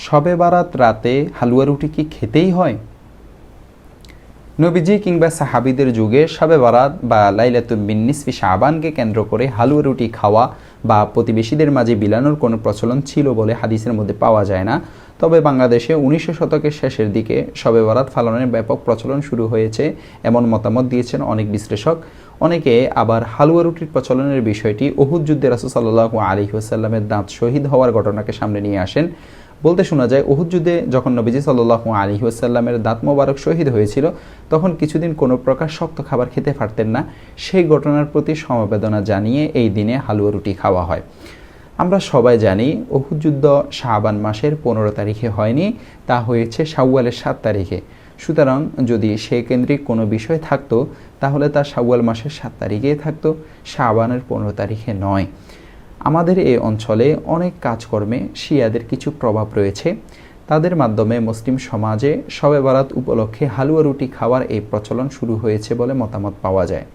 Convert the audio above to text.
শবে বারাত রাতে হালুয়া রুটি কি খেতেই হয়? নবীজি কিংবা সাহাবিদের যুগে শবে বারাত বা লাইলাতুল নিসফি শাবানকে কেন্দ্র করে হালুয়া রুটি খাওয়া বা প্রতিবেশীদের মাঝে বিলানোর কোনো প্রচলন ছিল বলে হাদিসের মধ্যে পাওয়া যায় না। তবে বাংলাদেশে 1900 শতকের শেষের দিকে শবে বারাত পালনের ব্যাপক প্রচলন শুরু হয়েছে এমন মতামত দিয়েছেন অনেক বিশ্লেষক। অনেকে আবার হালুয়া রুটির প্রচলনের বিষয়টি উহুদ যুদ্ধে রাসূল সাল্লাল্লাহু আলাইহি ওয়াসাল্লামের দাঁত শহীদ হওয়ার ঘটনাকে সামনে নিয়ে আসেন। বলতে শোনা যায়, উহুদ যুদ্ধে যখন নবীজি সাল্লাল্লাহু আলাইহি ওয়াসাল্লামের দাঁত মোবারক শহীদ হয়েছিল, তখন কিছুদিন কোনো প্রকার শক্ত খাবার খেতে পারতেন না। সেই ঘটনার প্রতি সমবেদনা জানিয়ে এই দিনে হালুয়া রুটি খাওয়া হয়। আমরা সবাই জানি উহুদ যুদ্ধ শাবান মাসের 15 তারিখে হয়নি, তা হয়েছে শাওয়ালের 7 তারিখে। সুতরাং যদি সে কেন্দ্রিক কোনো বিষয় থাকতো, তাহলে তা শাওয়াল মাসের 7 তারিখেই থাকতো, শাবানের 15 তারিখে নয়। আমাদের এই অঞ্চলে অনেক কাজকর্মে শিয়াদের কিছু প্রভাব রয়েছে। তাদের মাধ্যমে মুসলিম সমাজে শবে বারাত উপলক্ষে হালুয়া রুটি খাওয়ার এই প্রচলন শুরু হয়েছে বলে মতামত পাওয়া যায়।